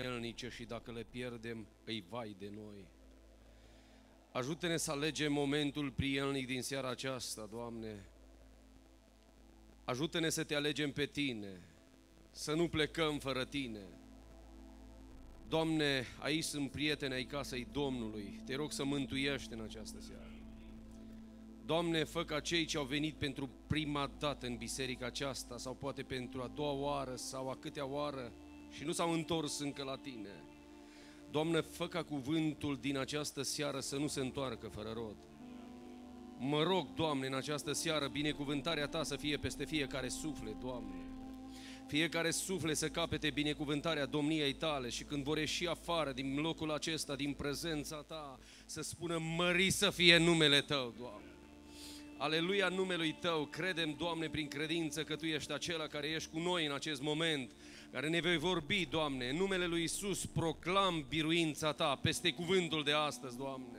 prielnice și dacă le pierdem, îi vai de noi. Ajută-ne să alegem momentul prielnic din seara aceasta, Doamne. Ajută-ne să Te alegem pe Tine, să nu plecăm fără Tine. Doamne, aici sunt prieteni ai casei Domnului, Te rog să mântuiești în această seară. Doamne, fă ca cei ce au venit pentru prima dată în biserica aceasta, sau poate pentru a doua oară, sau a câtea oară, și nu s-au întors încă la Tine. Doamne, fă ca cuvântul din această seară să nu se întoarcă fără rod. Mă rog, Doamne, în această seară, binecuvântarea Ta să fie peste fiecare suflet, Doamne. Fiecare suflet să capete binecuvântarea domniei Tale și când vor ieși afară din locul acesta, din prezența Ta, să spună mărit să fie numele Tău, Doamne. Aleluia numelui Tău, credem, Doamne, prin credință că Tu ești acela care ești cu noi în acest moment, care ne vei vorbi, Doamne, în numele lui Iisus proclam biruința Ta peste cuvântul de astăzi, Doamne.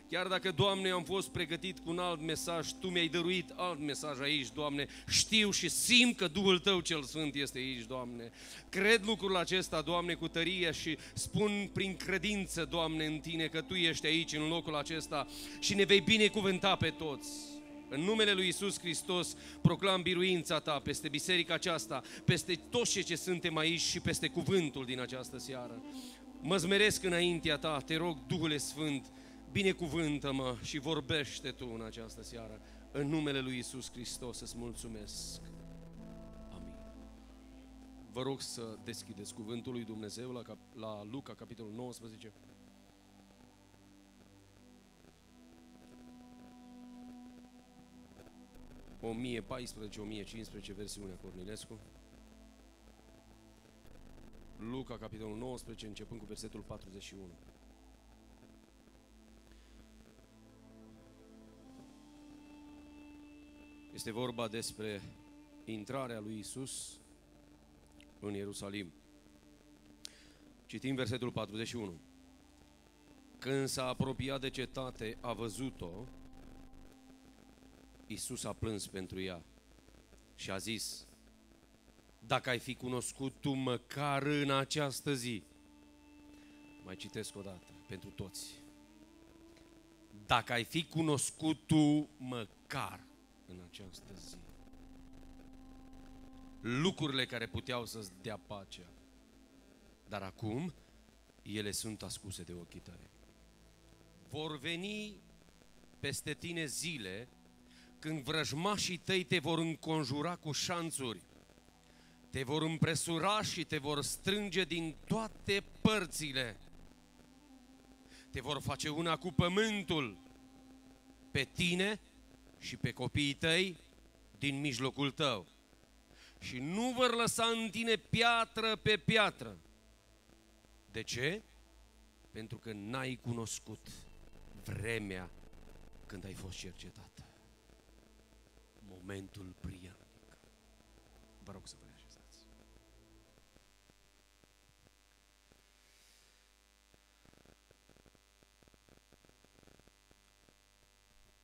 Chiar dacă, Doamne, am fost pregătit cu un alt mesaj, Tu mi-ai dăruit alt mesaj aici, Doamne. Știu și simt că Duhul Tău cel Sfânt este aici, Doamne. Cred lucrul acesta, Doamne, cu tărie și spun prin credință, Doamne, în Tine că Tu ești aici, în locul acesta și ne vei binecuvânta pe toți. În numele lui Iisus Hristos proclam biruința Ta peste biserica aceasta, peste toți cei ce suntem aici și peste cuvântul din această seară. Mă zmeresc înaintea Ta, Te rog, Duhule Sfânt, binecuvântă-mă și vorbește Tu în această seară. În numele lui Iisus Hristos îți mulțumesc. Amin. Vă rog să deschideți cuvântul lui Dumnezeu la Luca, capitolul 19. O 1014-1015, versiunea Cornilescu. Luca, capitolul 19, începând cu versetul 41. Este vorba despre intrarea lui Iisus în Ierusalim. Citim versetul 41. Când s-a apropiat de cetate, a văzut-o, Iisus a plâns pentru ea și a zis: dacă ai fi cunoscut tu măcar în această zi. Mai citesc o dată, pentru toți. Dacă ai fi cunoscut tu măcar în această zi lucrurile care puteau să-ți dea pacea, dar acum ele sunt ascunse de ochii tăi. Vor veni peste tine zile când vrăjmașii tăi te vor înconjura cu șanțuri, te vor împresura și te vor strânge din toate părțile, te vor face una cu pământul, pe tine și pe copiii tăi din mijlocul tău. Și nu vor lăsa în tine piatră pe piatră. De ce? Pentru că n-ai cunoscut vremea când ai fost cercetată. Momentul prielnic. Vă rog să vă reașezați.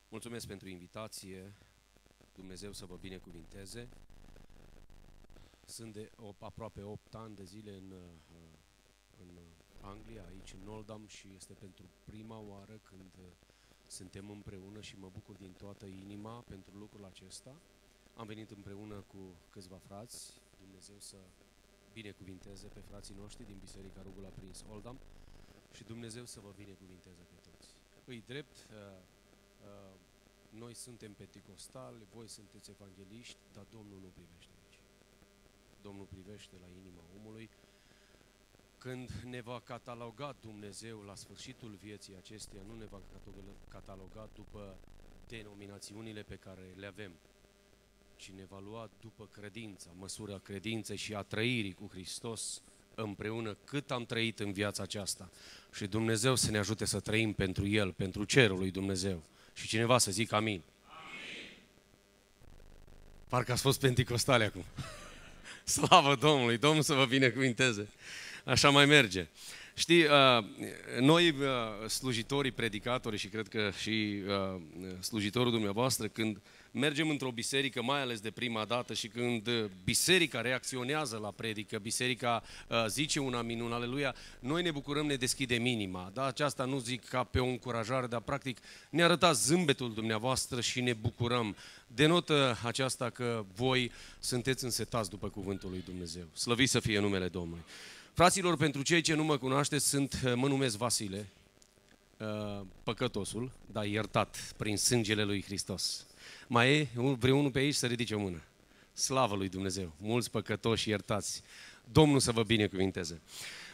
Mulțumesc pentru invitație. Dumnezeu să vă binecuvinteze. Sunt de aproape 8 ani de zile în Anglia, aici în Oldham, și este pentru prima oară când suntem împreună și mă bucur din toată inima pentru lucrul acesta. Am venit împreună cu câțiva frați, Dumnezeu să binecuvinteze pe frații noștri din Biserica Rugul Aprins Oldham și Dumnezeu să vă binecuvinteze pe toți. Îi drept, noi suntem penticostali, voi sunteți evangeliști, dar Domnul nu privește aici. Domnul privește la inima omului. Când ne va cataloga Dumnezeu la sfârșitul vieții acesteia, nu ne va cataloga după denominațiunile pe care le avem, ci ne va lua după credința, măsura credinței și a trăirii cu Hristos împreună cât am trăit în viața aceasta. Și Dumnezeu să ne ajute să trăim pentru El, pentru cerul lui Dumnezeu. Și cineva să zică amin. Amin. Parcă ați fost penticostale acum. Slavă Domnului, Domnul să vă binecuvinteze. Așa mai merge. Știi, noi slujitorii, predicatorii și cred că și slujitorul dumneavoastră, când mergem într-o biserică, mai ales de prima dată, și când biserica reacționează la predică, biserica zice un amin, aleluia, noi ne bucurăm, ne deschidem inima. Da? Aceasta nu zic ca pe o încurajare, dar practic ne arătați zâmbetul dumneavoastră și ne bucurăm. Denotă aceasta că voi sunteți însetați după cuvântul lui Dumnezeu. Slăvit să fie numele Domnului. Fraților, pentru cei ce nu mă cunoașteți, mă numesc Vasile, păcătosul, dar iertat prin sângele lui Hristos. Mai e vreunul pe aici să ridice o mână? Slavă lui Dumnezeu! Mulți păcătoși iertați. Domnul să vă binecuvinteze.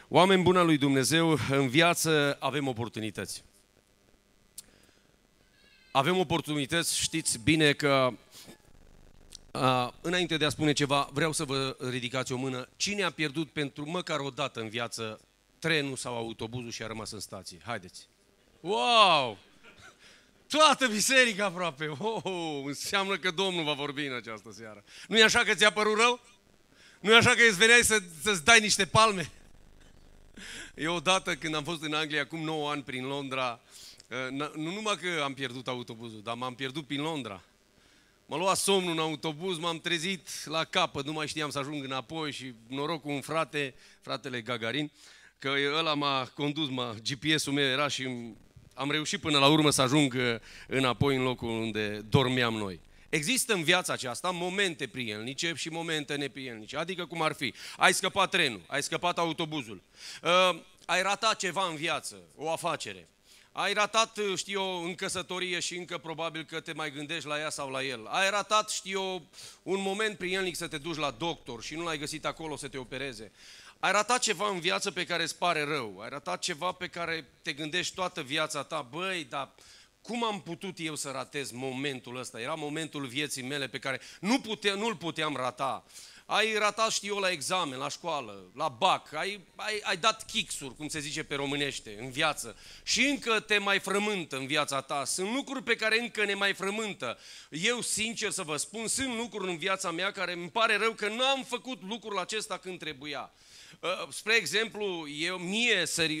Oameni buni al lui Dumnezeu, în viață avem oportunități. Avem oportunități, știți bine că, înainte de a spune ceva, vreau să vă ridicați o mână. Cine a pierdut pentru măcar o dată în viață trenul sau autobuzul și a rămas în stație? Haideți! Wow! Toată biserica aproape! Oh, înseamnă că Domnul va vorbi în această seară. Nu e așa că ți-a părut rău? Nu e așa că îți veneai să-ți dai niște palme? Eu odată când am fost în Anglia, acum 9 ani prin Londra, nu numai că am pierdut autobuzul, dar m-am pierdut prin Londra. M-a luat somnul în autobuz, m-am trezit la capăt, nu mai știam să ajung înapoi și noroc cu un frate, fratele Gagarin, că ăla m-a condus, GPS-ul meu era și am reușit până la urmă să ajung înapoi în locul unde dormeam noi. Există în viața aceasta momente prielnice și momente neprielnice, adică cum ar fi, ai scăpat trenul, ai scăpat autobuzul, ai ratat ceva în viață, o afacere, ai ratat, știu eu, în căsătorie și încă probabil că te mai gândești la ea sau la el, ai ratat, știu eu, un moment prielnic să te duci la doctor și nu l-ai găsit acolo să te opereze. Ai ratat ceva în viață pe care îți pare rău, ai ratat ceva pe care te gândești toată viața ta, băi, dar cum am putut eu să ratez momentul ăsta? Era momentul vieții mele pe care nu-l puteam rata. Ai ratat, știu eu, la examen, la școală, la bac, ai dat chixuri, cum se zice pe românește, în viață și încă te mai frământă în viața ta. Sunt lucruri pe care încă ne mai frământă. Eu, sincer să vă spun, sunt lucruri în viața mea care îmi pare rău că nu am făcut lucrul acesta când trebuia. Spre exemplu,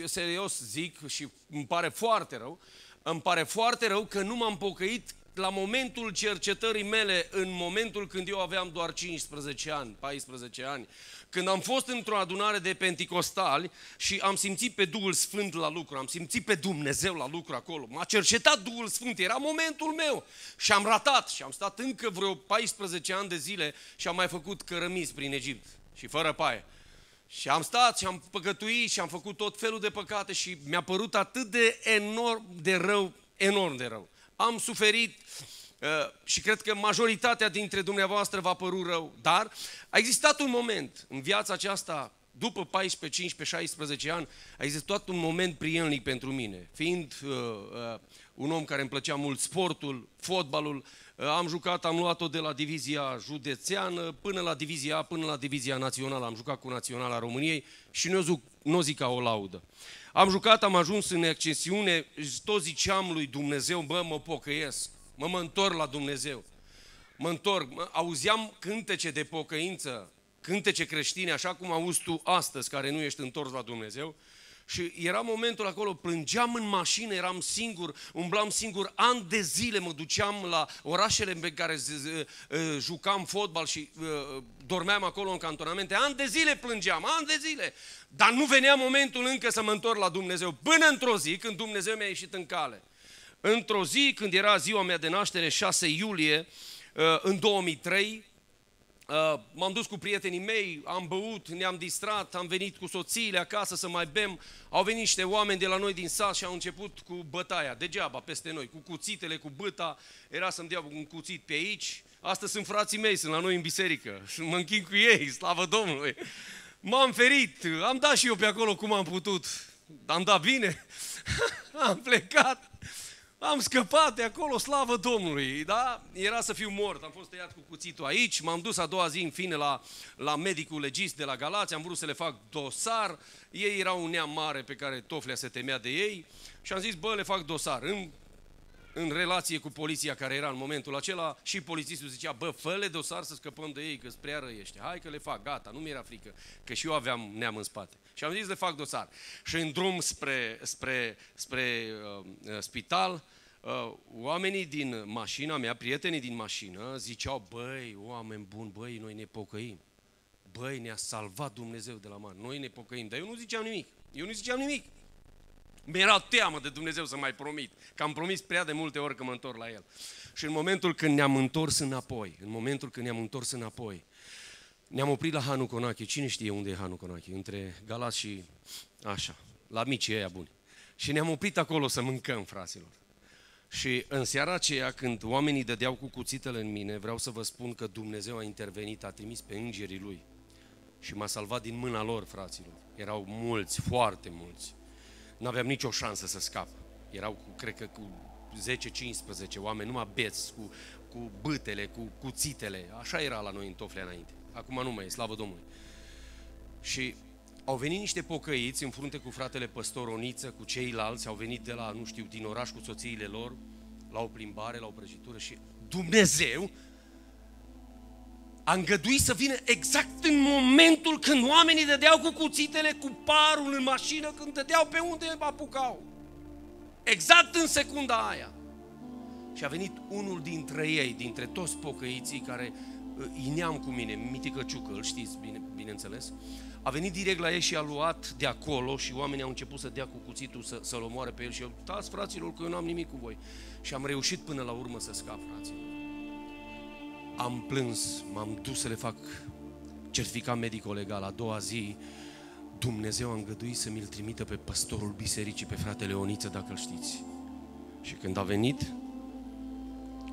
serios zic și îmi pare foarte rău că nu m-am pocăit la momentul cercetării mele, în momentul când eu aveam doar 15 ani, 14 ani, când am fost într-o adunare de penticostali și am simțit pe Duhul Sfânt la lucru, am simțit pe Dumnezeu la lucru acolo, m-a cercetat Duhul Sfânt, era momentul meu și am ratat și am stat încă vreo 14 ani de zile și am mai făcut cărămizi prin Egipt și fără paie. Și am stat și am păcătuit și am făcut tot felul de păcate și mi-a părut atât de enorm de rău. Am suferit și cred că majoritatea dintre dumneavoastră v-a părut rău, dar a existat un moment în viața aceasta, după 14, 15, 16 ani, a existat un moment prielnic pentru mine. Fiind un om care îmi plăcea mult sportul, fotbalul, am luat-o de la divizia județeană până la divizia A, până la divizia națională. Am jucat cu Naționala României și nu zic ca o laudă. Am jucat, am ajuns în accesiune, tot ziceam lui Dumnezeu, bă, mă pocăiesc, mă întorc la Dumnezeu. Mă întorc, auzeam cântece de pocăință, cântece creștine, așa cum auzi tu astăzi, care nu ești întors la Dumnezeu. Și era momentul acolo, plângeam în mașină, eram singur, umblam singur, ani de zile mă duceam la orașele în care jucam fotbal și dormeam acolo în cantonamente, ani de zile plângeam, ani de zile, dar nu venea momentul încă să mă întorc la Dumnezeu, până într-o zi când Dumnezeu mi-a ieșit în cale. Într-o zi, când era ziua mea de naștere, 6 iulie, în 2003, m-am dus cu prietenii mei, am băut, ne-am distrat, am venit cu soțiile acasă să mai bem. Au venit niște oameni de la noi din sat și au început cu bătaia, degeaba peste noi, cu cuțitele, cu bâta. Era să-mi dea un cuțit pe aici. Astăzi sunt frații mei, sunt la noi în biserică și mă închin cu ei, slavă Domnului. M-am ferit, am dat și eu pe acolo cum am putut. Am dat bine, am plecat. Am scăpat de acolo, slavă Domnului, da? Era să fiu mort, am fost tăiat cu cuțitul aici, m-am dus a doua zi, în fine, la medicul legist de la Galați, am vrut să le fac dosar, ei erau un neam mare pe care Toflea se temea de ei și am zis, bă, le fac dosar. În relație cu poliția care era în momentul acela și polițistul zicea, bă, fă-le dosar să scăpăm de ei, că-s prea răiește. Hai că le fac, gata, nu mi-era frică, că și eu aveam neam în spate. Și am zis, le fac dosar. Și în drum spre spital, Oamenii din mașina mea, prietenii din mașină, ziceau, băi, oameni buni, băi, noi ne pocăim. Băi, ne-a salvat Dumnezeu de la mare, noi ne pocăim. Dar eu nu ziceam nimic. Mi-era teamă de Dumnezeu să mai promit, că am promis prea de multe ori că mă întorc la El. Și în momentul când ne-am întors înapoi, ne-am oprit la Hanu Conache. Cine știe unde e Hanu Conache? Între Galați și așa, la micii ăia buni. Și ne-am oprit acolo să mâncăm, fraților. Și în seara aceea, când oamenii dădeau cu cuțitele în mine, vreau să vă spun că Dumnezeu a intervenit, a trimis pe îngerii Lui și m-a salvat din mâna lor, fraților. Erau mulți, foarte mulți. N-aveam nicio șansă să scap. Erau, cred că, cu 10-15 oameni, numai beți, cu bâtele, cu cuțitele. Așa era la noi în Toflea înainte. Acum nu mai e, slavă Domnului. Și au venit niște pocăiți în frunte cu fratele păstor Oniță, cu ceilalți, au venit de la, nu știu, din oraș cu soțiile lor, la o plimbare, la o prăjitură și Dumnezeu a îngăduit să vină exact în momentul când oamenii dădeau cu cuțitele, cu parul în mașină, când dădeau pe unde apucau. Exact în secunda aia. Și a venit unul dintre ei, dintre toți pocăiții care ineam cu mine, Mitică Ciucă, îl știți, bineînțeles, a venit direct la ei și a luat de acolo și oamenii au început să dea cu cuțitul să-l omoare pe el și eu, dați fraților că eu n-am nimic cu voi. Și am reușit până la urmă să scap, fraților. Am plâns, m-am dus să le fac certificat medico-legal. A doua zi, Dumnezeu a îngăduit să mi-l trimită pe păstorul bisericii, pe fratele Oniță, dacă îl știți. Și când a venit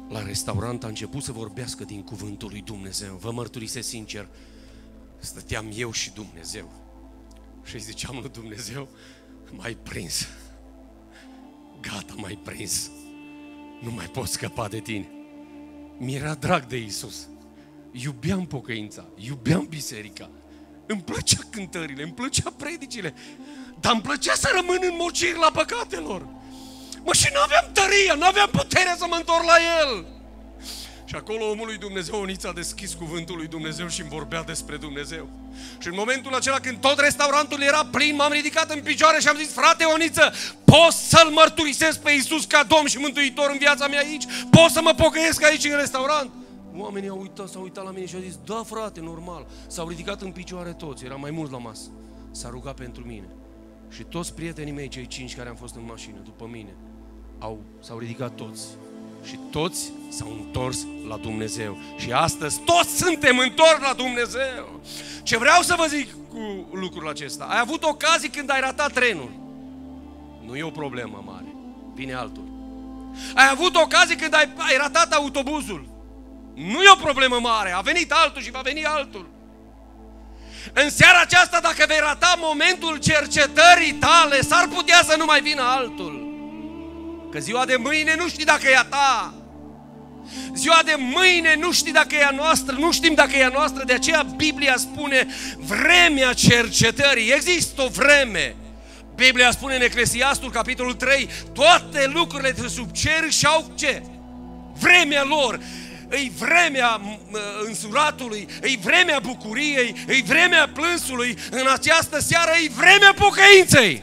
la restaurant, a început să vorbească din cuvântul lui Dumnezeu. Vă mărturisesc sincer, stăteam eu și Dumnezeu. Și îi ziceam lui Dumnezeu, m-ai prins. Gata, m-ai prins. Nu mai pot scăpa de tine. Mi-era drag de Iisus. Iubeam pocăința, iubeam biserica. Îmi plăcea cântările, îmi plăcea predicile. Dar îmi plăcea să rămân în mociri la păcatelor. Mă, și n-aveam tăria, n-aveam putere să mă întorc la El. Și acolo omul lui Dumnezeu, Oniță, a deschis cuvântul lui Dumnezeu și îmi vorbea despre Dumnezeu. Și în momentul acela când tot restaurantul era plin, m-am ridicat în picioare și am zis, frate Oniță, poți să-L mărturisesc pe Iisus ca Domn și Mântuitor în viața mea aici? Poți să mă pocăiesc aici în restaurant? Oamenii s-au uitat la mine și au zis, da frate, normal. S-au ridicat în picioare toți, era mai mulți la masă. S-a rugat pentru mine. Și toți prietenii mei, cei 5 care am fost în mașină după mine, s-au ridicat toți. Și toți s-au întors la Dumnezeu. Și astăzi toți suntem întorși la Dumnezeu. Ce vreau să vă zic cu lucrul acesta? Ai avut ocazii când ai ratat trenul. Nu e o problemă mare. Vine altul. Ai avut ocazii când ai ratat autobuzul. Nu e o problemă mare. A venit altul și va veni altul. În seara aceasta, dacă vei rata momentul cercetării tale, s-ar putea să nu mai vină altul. Că ziua de mâine nu știi dacă e a ta. Ziua de mâine nu știi dacă e a noastră, nu știm dacă e a noastră, de aceea Biblia spune vremea cercetării. Există o vreme. Biblia spune în Eclesiastul, capitolul 3, toate lucrurile de sub cer și-au ce? Vremea lor. Îi vremea însuratului, îi vremea bucuriei, îi vremea plânsului. În această seară îi vremea pocăinței.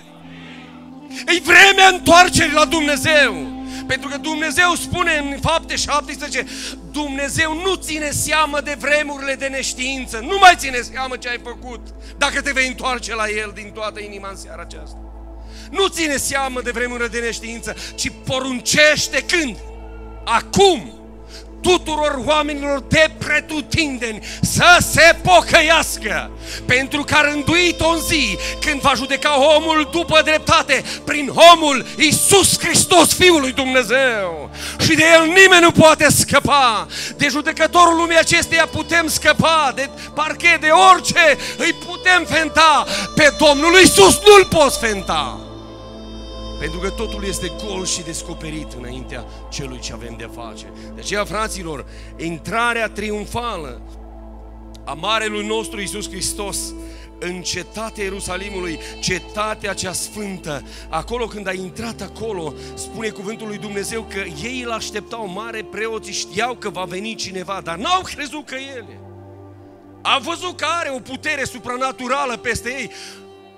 E vremea întoarcerii la Dumnezeu. Pentru că Dumnezeu spune în Fapte 17, Dumnezeu nu ține seamă de vremurile de neștiință. Nu mai ține seamă ce ai făcut dacă te vei întoarce la El din toată inima în seara aceasta. Nu ține seamă de vremurile de neștiință, ci poruncește când? Acum tuturor oamenilor de pretutindeni să se pocăiască, pentru că a rânduit o zi când va judeca omul după dreptate prin omul Iisus Hristos, Fiul lui Dumnezeu. Și de El nimeni nu poate scăpa. De judecătorul lumii acesteia putem scăpa, de parchet, de orice îi putem fenta. Pe Domnul Iisus nu-L poți fenta. Pentru că totul este gol și descoperit înaintea celui ce avem de face. De aceea, fraților, intrarea triumfală a Marelui nostru Iisus Hristos în cetatea Ierusalimului, cetatea cea sfântă, acolo când a intrat acolo, spune cuvântul lui Dumnezeu că ei îl așteptau, mare preoții știau că va veni cineva, dar n-au crezut că El e. Au văzut că are o putere supranaturală peste ei.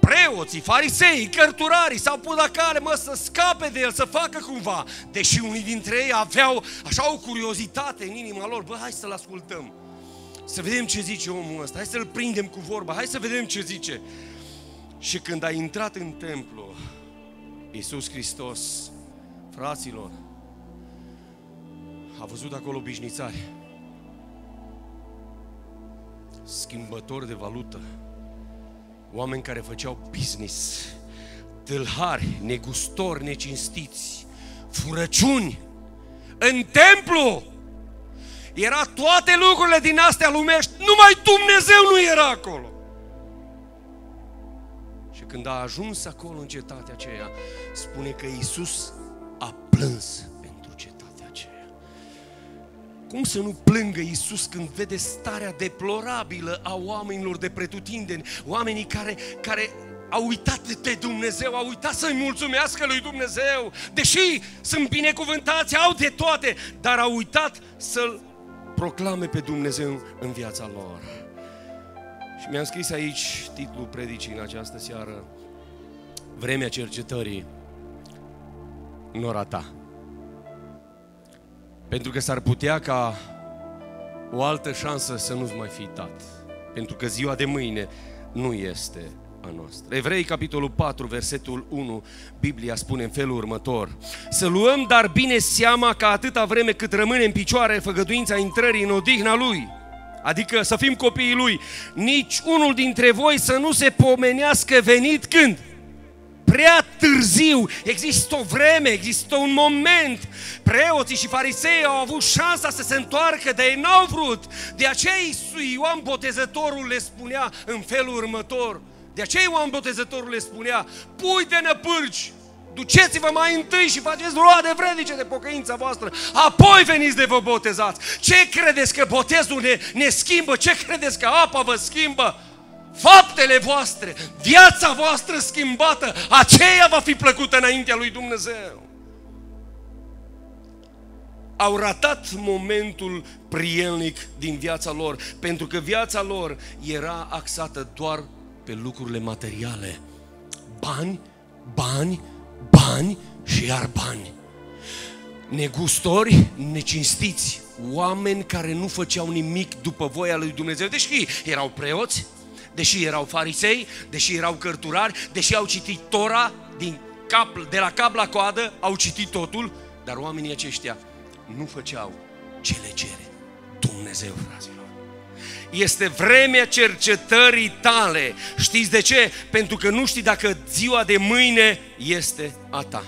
preoții, farisei, cărturarii s-au pus la cale, să scape de el, să facă cumva. Deși unii dintre ei aveau așa o curiozitate în inima lor, hai să-l ascultăm. Să vedem ce zice omul ăsta, hai să-l prindem cu vorba, hai să vedem ce zice. Și când a intrat în templu, Iisus Hristos, fraților, a văzut acolo bișnițari, schimbători de valută, oameni care făceau business, tâlhari, negustori, necinstiți, furăciuni. În templu era toate lucrurile din astea lumești, numai Dumnezeu nu era acolo. Și când a ajuns acolo în cetatea aceea, spune că Iisus a plâns pentru cetatea aceea. Cum să nu plângă Iisus când vede starea deplorabilă a oamenilor de pretutindeni, oamenii care au uitat pe Dumnezeu, au uitat să-i mulțumească lui Dumnezeu, deși sunt binecuvântați, au de toate, dar au uitat să-L proclame pe Dumnezeu în viața lor. Și mi-am scris aici titlul predicii în această seară: vremea cercetării în ora ta. Pentru că s-ar putea ca o altă șansă să nu-ți mai fi dat. Pentru că ziua de mâine nu este a noastră. Evrei, capitolul 4, versetul 1, Biblia spune în felul următor: să luăm dar bine seama că atâta vreme cât rămâne în picioare făgăduința intrării în odihna Lui, adică să fim copiii Lui, nici unul dintre voi să nu se pomenească venit când? Prea târziu. Există o vreme, există un moment. Preoții și farisei au avut șansa să se întoarcă, dar ei n-au vrut. De aceea Ioan Botezătorul le spunea în felul următor. De aceea Ioan Botezătorul le spunea: pui de năpârci, duceți-vă mai întâi și faceți roade vrednice de pocăința voastră, apoi veniți de vă botezați. Ce credeți că botezul ne schimbă? Ce credeți că apa vă schimbă? Faptele voastre, viața voastră schimbată, aceea va fi plăcută înaintea lui Dumnezeu. Au ratat momentul prielnic din viața lor, pentru că viața lor era axată doar pe lucrurile materiale. Bani, bani, bani și iar bani. Negustori, necinstiți, oameni care nu făceau nimic după voia lui Dumnezeu, deși erau preoți, deși erau farisei, deși erau cărturari, deși au citit Tora de la cap la coadă, au citit totul, dar oamenii aceștia nu făceau ce le cere Dumnezeu, fraților. Este vremea cercetării tale. Știți de ce? Pentru că nu știi dacă ziua de mâine este a ta.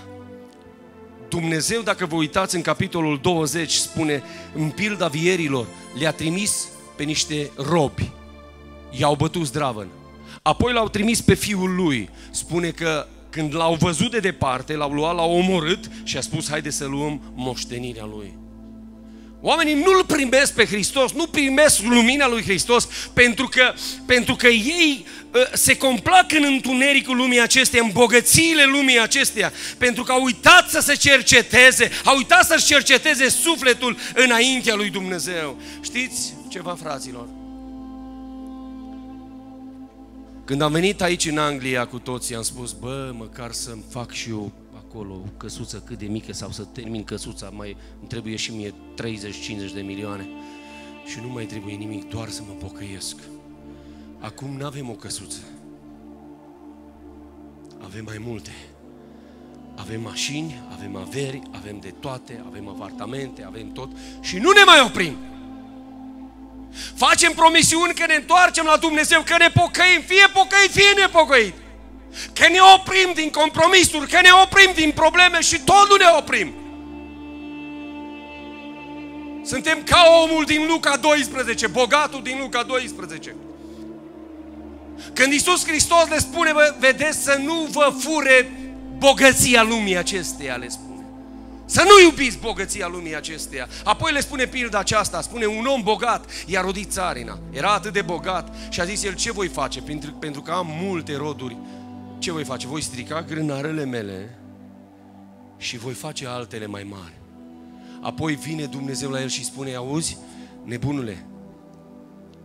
Dumnezeu, dacă vă uitați în capitolul 20, spune, în pilda vierilor, le-a trimis pe niște robi. I-au bătut zdravăn. Apoi l-au trimis pe fiul lui. Spune că când l-au văzut de departe, l-au luat, l-au omorât și a spus: haide să luăm moștenirea lui. Oamenii nu-L primesc pe Hristos, nu primesc lumina lui Hristos pentru că ei se complac în întunericul lumii acesteia, în bogățiile lumii acesteia, pentru că au uitat să se cerceteze, au uitat să-și cerceteze sufletul înaintea lui Dumnezeu. Știți ceva, fraților? Când am venit aici în Anglia cu toții, am spus: bă, măcar să-mi fac și eu acolo o căsuță cât de mică, sau să termin căsuța, mai îmi trebuie și mie 30-50 de milioane și nu mai trebuie nimic, doar să mă pocăiesc. Acum n-avem o căsuță, avem mai multe. Avem mașini, avem averi, avem de toate, avem apartamente, avem tot și nu ne mai oprim. Facem promisiuni că ne întoarcem la Dumnezeu, că ne pocăim, fie pocăit, fie nepocăit. Că ne oprim din compromisuri, că ne oprim din probleme și tot nu ne oprim. Suntem ca omul din Luca 12, bogatul din Luca 12. Când Iisus Hristos le spune: vedeți să nu vă fure bogăția lumii acesteia, le spune. Să nu iubiți bogăția lumii acesteia. Apoi le spune pilda aceasta, spune: un om bogat i-a rodit țarina. Era atât de bogat și a zis el: ce voi face? Pentru că am multe roduri. Ce voi face? Voi strica grânarele mele și voi face altele mai mari. Apoi vine Dumnezeu la el și spune: auzi, nebunule,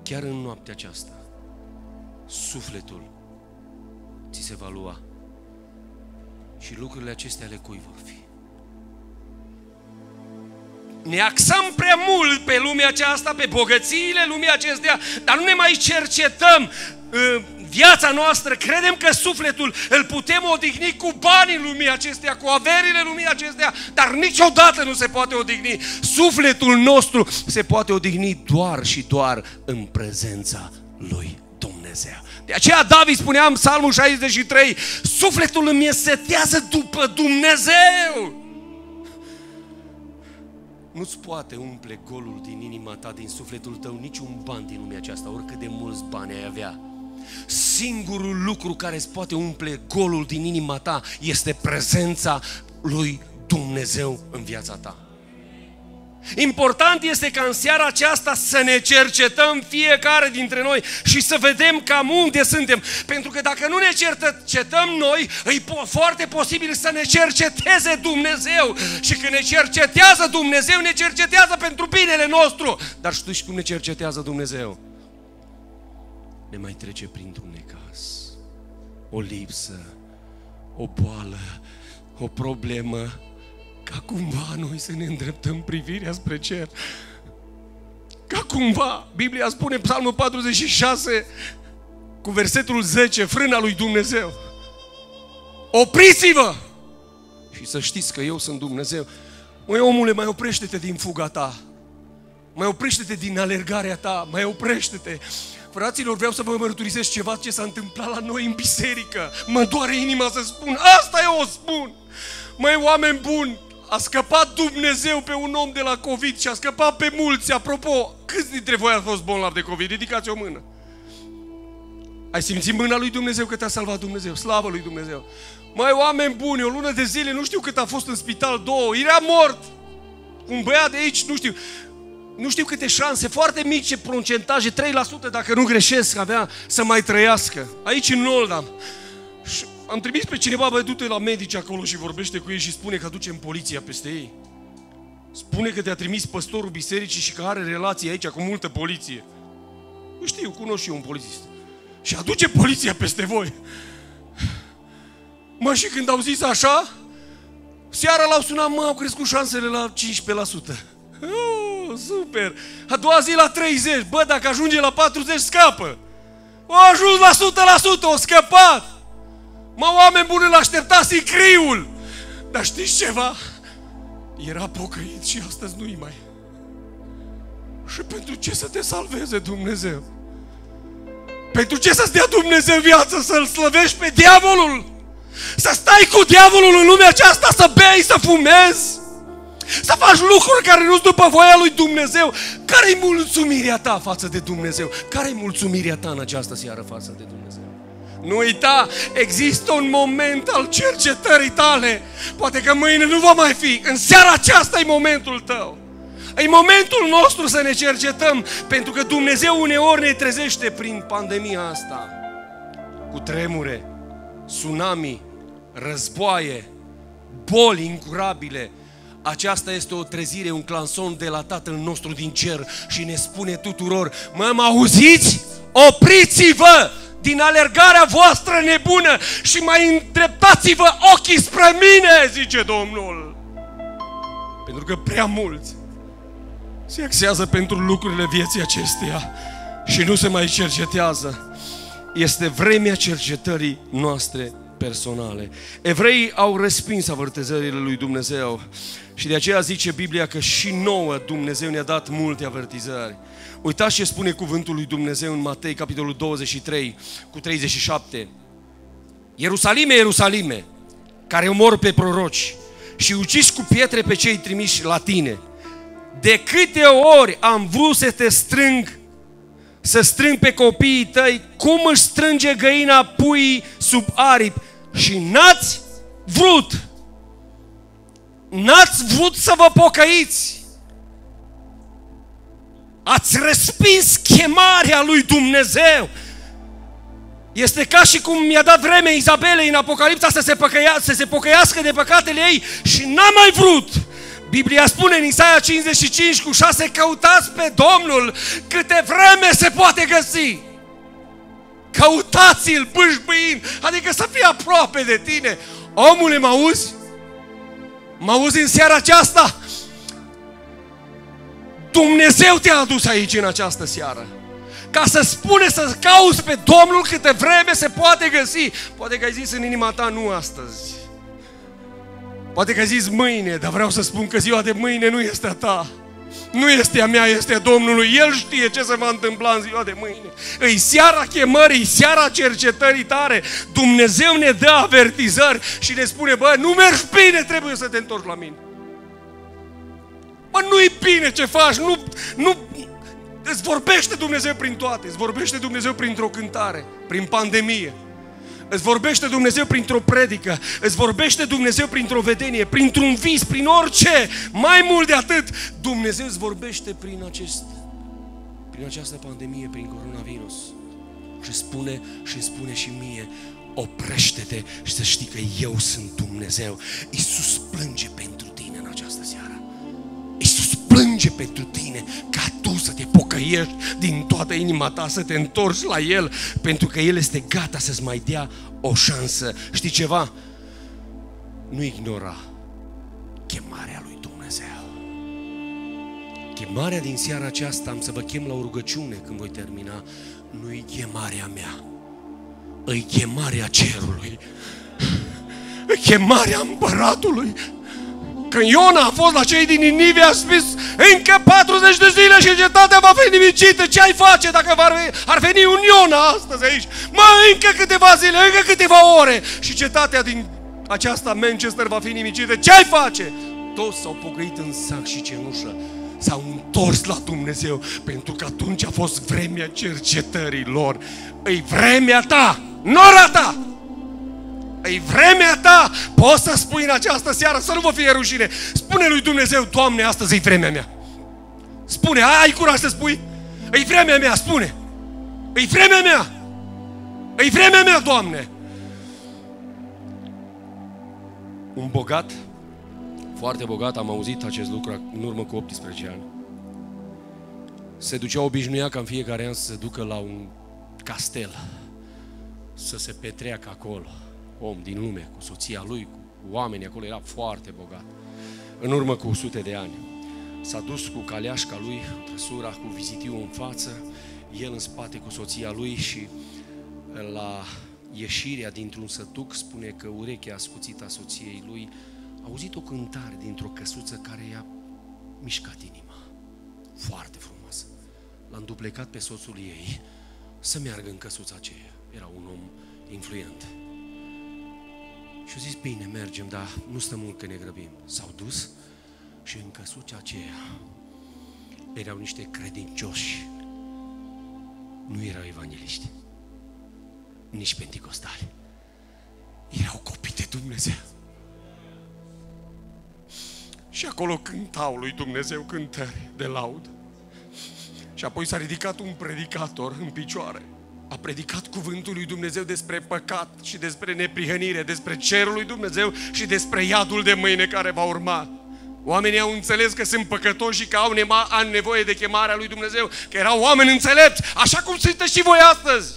chiar în noaptea aceasta, sufletul ți se va lua. Și lucrurile acestea ale cui vor fi? Ne axăm prea mult pe lumea aceasta, pe bogățiile lumii acestea, dar nu ne mai cercetăm viața noastră. Credem că sufletul îl putem odihni cu banii lumii acestea, cu averile lumii acestea, dar niciodată nu se poate odihni. Sufletul nostru se poate odihni doar și doar în prezența lui Dumnezeu. De aceea David spunea în Psalmul 63, sufletul îmi setează după Dumnezeu. Nu-ți poate umple golul din inima ta, din sufletul tău, niciun ban din lumea aceasta, oricât de mulți bani ai avea. Singurul lucru care îți poate umple golul din inima ta este prezența lui Dumnezeu în viața ta. Important este ca în seara aceasta să ne cercetăm fiecare dintre noi și să vedem cam unde suntem. Pentru că dacă nu ne cercetăm noi, e foarte posibil să ne cerceteze Dumnezeu. Și când ne cercetează Dumnezeu, ne cercetează pentru binele nostru. Dar știi cum ne cercetează Dumnezeu? Ne mai trece printr-un necaz, o lipsă, o boală, o problemă, ca cumva noi să ne îndreptăm privirea spre cer. Ca cumva, Biblia spune, Psalmul 46, cu versetul 10, frâna lui Dumnezeu. Opriți-vă! Și să știți că eu sunt Dumnezeu. Măi, omule, mai oprește-te din fuga ta. Mai oprește-te din alergarea ta. Mai oprește-te. Fraților, vreau să vă mărturisesc ceva ce s-a întâmplat la noi în biserică. Mă doare inima să spun. Asta eu o spun. Măi, oameni buni, a scăpat Dumnezeu pe un om de la COVID și a scăpat pe mulți. Apropo, câți dintre voi ați fost bolnavi de COVID? Ridicați o mână. Ai simțit mâna lui Dumnezeu că te-a salvat Dumnezeu? Slavă lui Dumnezeu. Măi, oameni buni, o lună de zile, nu știu cât a fost în spital, 2, era mort. Un băiat de aici, nu știu câte șanse, foarte mici procentaje, 3% dacă nu greșesc, avea să mai trăiască. Aici în Oldham. Și am trimis pe cineva, băi, du-te la medici acolo și vorbește cu ei și spune că aducem poliția peste ei. Spune că te-a trimis păstorul bisericii și că are relații aici cu multă poliție. Nu știu, cunosc și eu un polițist. Și aduce poliția peste voi. Mă, și când au zis așa, seara l-au sunat, mă, au crescut șansele la 15%. Oh, super! A doua zi la 30%. Bă, dacă ajunge la 40%, scapă. O ajuns la 100%, o scăpat. Mă, oameni buni, îl aștepta sicriul. Dar știți ceva? Era pocăit și astăzi nu-i mai. Și pentru ce să te salveze Dumnezeu? Pentru ce să-ți dea Dumnezeu viață? Să-L slăvești pe diavolul? Să stai cu diavolul în lumea aceasta, să bei, să fumezi? Să faci lucruri care nu-s după voia lui Dumnezeu? Care-i mulțumirea ta față de Dumnezeu? Care-i mulțumirea ta în această seară față de Dumnezeu? Nu uita, există un moment al cercetării tale. Poate că mâine nu va mai fi. În seara aceasta e momentul tău. E momentul nostru să ne cercetăm, pentru că Dumnezeu uneori ne trezește prin pandemia asta. Cu tremure, tsunami, războaie, boli incurabile. Aceasta este o trezire, un clanson de la Tatăl nostru din cer și ne spune tuturor, mă auziți? Opriți-vă din alergarea voastră nebună și mai îndreptați-vă ochii spre mine, zice Domnul. Pentru că prea mulți se axează pentru lucrurile vieții acesteia și nu se mai cercetează. Este vremea cercetării noastre personale. Evreii au respins avertizările lui Dumnezeu și de aceea zice Biblia că și nouă Dumnezeu ne-a dat multe avertizări. Uitați ce spune cuvântul lui Dumnezeu în Matei, capitolul 23, cu 37. Ierusalime, Ierusalime, care omori pe proroci și uciși cu pietre pe cei trimiși la tine. De câte ori am vrut să te strâng, să strâng pe copiii tăi, cum își strânge găina puii sub aripi și n-ați vrut. N-ați vrut să vă pocăiți. Ați respins chemarea lui Dumnezeu. Este ca și cum mi-a dat vreme Izabelei în Apocalipsa să se pocăiască de păcatele ei și n-a mai vrut. Biblia spune în Isaia 55:6, căutați pe Domnul câte vreme se poate găsi. Căutați-l bâșbâind, adică să fie aproape de tine. Omule, mă auzi? Mă auzi în seara aceasta? Dumnezeu te-a adus aici în această seară ca să spune să cauți pe Domnul câte vreme se poate găsi. Poate că ai zis în inima ta, nu astăzi. Poate că ai zis mâine, dar vreau să spun că ziua de mâine nu este a ta. Nu este a mea, este a Domnului. El știe ce se va întâmpla în ziua de mâine. E seara chemării, e seara cercetării tare. Dumnezeu ne dă avertizări și ne spune, bă, nu mergi bine, trebuie să te întorci la mine. Bă, nu-i bine ce faci, nu. Îți vorbește Dumnezeu prin toate. Îți vorbește Dumnezeu printr-o cântare, prin pandemie. Îți vorbește Dumnezeu printr-o predică. Îți vorbește Dumnezeu printr-o vedenie, printr-un vis, prin orice. Mai mult de atât, Dumnezeu îți vorbește prin această pandemie, prin coronavirus. Și spune și mie, oprește-te și să știi că eu sunt Dumnezeu. Iisus plânge pentru tine în această seară. Iisus plânge pentru tine ca tu să te pocăiești din toată inima ta, să te întorci la El, pentru că El este gata să-ți mai dea o șansă. Știi ceva? Nu ignora chemarea lui Dumnezeu. Chemarea din seara aceasta, am să vă chem la o rugăciune când voi termina, nu-i chemarea mea, e chemarea cerului, e chemarea împăratului. Când Iona a fost la cei din Ninive, a spus, încă 40 de zile și cetatea va fi nimicită. Ce ai face dacă ar veni un Iona astăzi aici? Încă câteva zile, încă câteva ore și cetatea din aceasta, Manchester, va fi nimicită. Ce ai face? Toți s-au pocăit în sac și cenușă. S-au întors la Dumnezeu, pentru că atunci a fost vremea cercetării lor. E vremea ta, nu ora ta! E vremea ta! Poți să spui în această seară, să nu vă fie rușine. Spune lui Dumnezeu, Doamne, astăzi e vremea mea. Spune, ai curaj să spui? E vremea mea, spune. E vremea mea. E vremea mea, Doamne. Un bogat, foarte bogat, am auzit acest lucru în urmă cu 18 ani. Obișnuia ca în fiecare an să se ducă la un castel, să se petreacă acolo. Om din lume, cu soția lui, cu oamenii acolo, era foarte bogat. În urmă cu 100 de ani. S-a dus cu caleașca lui, trăsura, cu vizitiu în față, el în spate cu soția lui și la ieșirea dintr-un sătuc spune că urechea ascuțită a soției lui a auzit o cântare dintr-o căsuță care i-a mișcat inima. Foarte frumoasă. L-a înduplecat pe soțul ei să meargă în căsuța aceea. Era un om influent. Și a zis, bine, mergem, dar nu stă mult că ne grăbim. S-au dus și în căsuța aceea erau niște credincioși. Nu erau evangeliști, nici penticostali. Erau copii de Dumnezeu. Și acolo cântau lui Dumnezeu cântări de laudă. Și apoi s-a ridicat un predicator în picioare. A predicat cuvântul lui Dumnezeu despre păcat și despre neprihănire, despre cerul lui Dumnezeu și despre iadul de mâine care va urma. Oamenii au înțeles că sunt păcătoși și că au nevoie de chemarea lui Dumnezeu, că erau oameni înțelepți, așa cum sunteți și voi astăzi.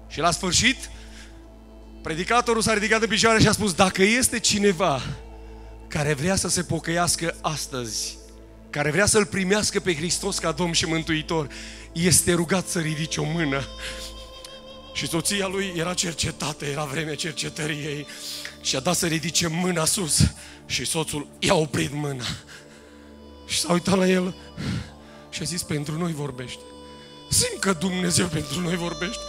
Și la sfârșit, predicatorul s-a ridicat în picioare și a spus, dacă este cineva care vrea să se pocăiască astăzi, care vrea să-L primească pe Hristos ca Domn și Mântuitor, este rugat să ridice o mână. Și soția lui era cercetată, era vremea cercetării ei și a dat să ridice mâna sus și soțul i-a oprit mâna și s-a uitat la el și a zis, pentru noi vorbește. Simt că Dumnezeu pentru noi vorbește.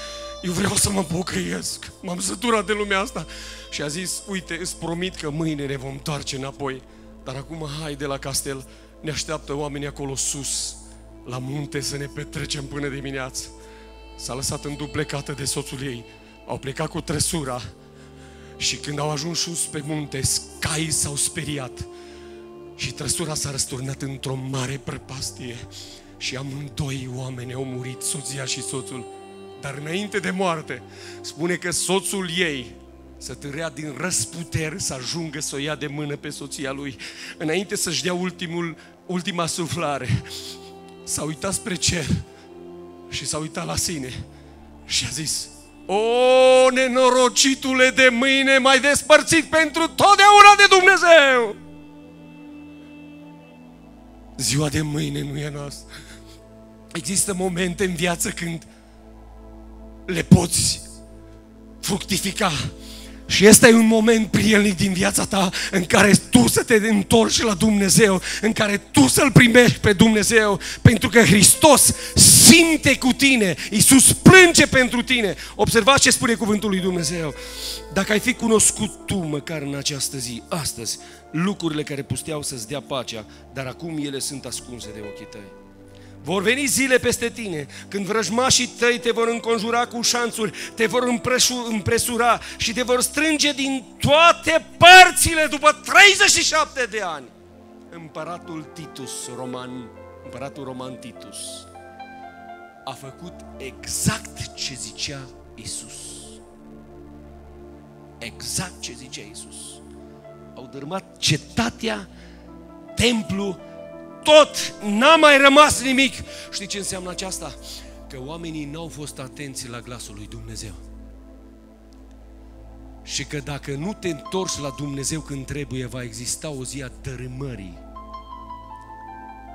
Eu vreau să mă pocăiesc, m-am săturat de lumea asta. Și a zis, uite, îți promit că mâine ne vom întoarce înapoi, dar acum haide la castel, ne așteaptă oamenii acolo sus la munte să ne petrecem până dimineață. S-a lăsat înduplecată de soțul ei, au plecat cu trăsura și când au ajuns sus pe munte, caii s-au speriat și trăsura s-a răsturnat într-o mare prăpastie și amândoi oameni au murit, soția și soțul. Dar înainte de moarte, spune că soțul ei să târea din răsputeri să ajungă să o ia de mână pe soția lui. Înainte să-și dea ultima suflare, s-a uitat spre cer Și s-a uitat la sine și a zis: o, nenorocitule de mâine, m-ai despărțit pentru totdeauna de Dumnezeu. Ziua de mâine nu e noastră. Există momente în viață când le poți fructifica. Și ăsta e un moment prielnic din viața ta în care tu să te întorci la Dumnezeu, în care tu să-L primești pe Dumnezeu, pentru că Hristos simte cu tine, Iisus plânge pentru tine. Observați ce spune cuvântul lui Dumnezeu. Dacă ai fi cunoscut tu măcar în această zi, astăzi, lucrurile care puteau să-ți dea pacea, dar acum ele sunt ascunse de ochii tăi. Vor veni zile peste tine când vrăjmașii tăi te vor înconjura cu șanțuri, te vor împresura și te vor strânge din toate părțile după 37 de ani. Împăratul roman Titus a făcut exact ce zicea Iisus. Exact ce zicea Iisus. Au dărâmat cetatea, templu, tot, n-a mai rămas nimic. Știi ce înseamnă aceasta? Că oamenii n-au fost atenți la glasul lui Dumnezeu. Și că dacă nu te întorci la Dumnezeu când trebuie, va exista o zi a dărâmării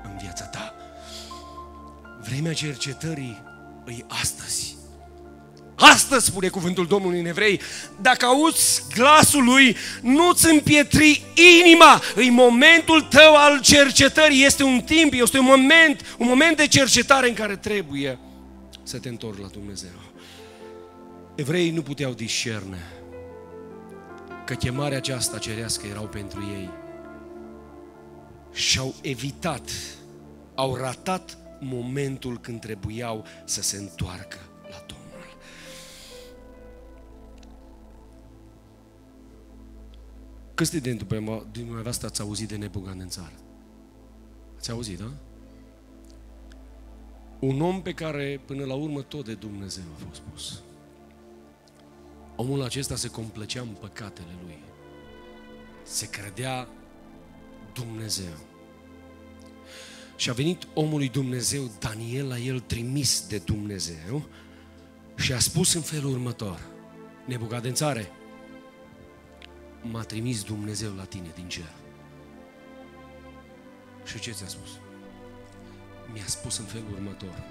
în viața ta. Vremea cercetării e astăzi. Astăzi, spune cuvântul Domnului în Evrei, dacă auzi glasul lui, nu-ți împietri inima. În momentul tău al cercetării este un timp, este un moment de cercetare în care trebuie să te întorci la Dumnezeu. Evreii nu puteau discerne că chemarea aceasta cerească erau pentru ei și au evitat, au ratat momentul când trebuiau să se întoarcă la Domnul. Câți dintre dumneavoastră ați auzit de Nebucanețar? Ați auzit, da? Un om pe care până la urmă tot de Dumnezeu a fost pus. Omul acesta se complăcea în păcatele lui. Se credea Dumnezeu. Și a venit omul lui Dumnezeu, Daniel, la el trimis de Dumnezeu și a spus în felul următor: Nebucanețare, m-a trimis Dumnezeu la tine din cer. Și ce ți-a spus? Mi-a spus în felul următor: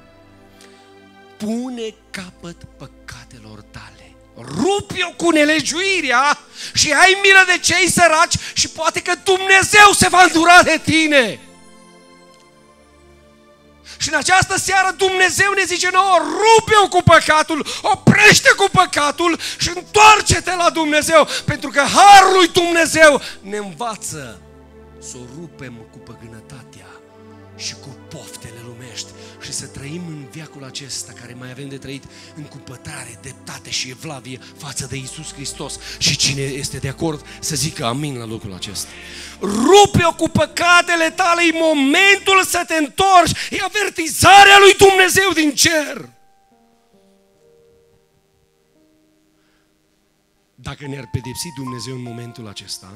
pune capăt păcatelor tale, rupi-o cu nelegiuirea și ai milă de cei săraci și poate că Dumnezeu se va îndura de tine. Și în această seară Dumnezeu ne zice nouă: rupe-o cu păcatul, oprește cu păcatul și întoarce-te la Dumnezeu, pentru că harul lui Dumnezeu ne învață să o rupem cu păgânătatea și cu poftele lumești și să trăim în veacul acesta care mai avem de trăit în cupătare, dreptate și evlavie față de Iisus Hristos. Și cine este de acord să zică amin la lucrul acesta. Rupe-o cu păcatele tale, e momentul să te întorci, e avertizarea lui Dumnezeu din cer. Dacă ne-ar pedepsi Dumnezeu în momentul acesta,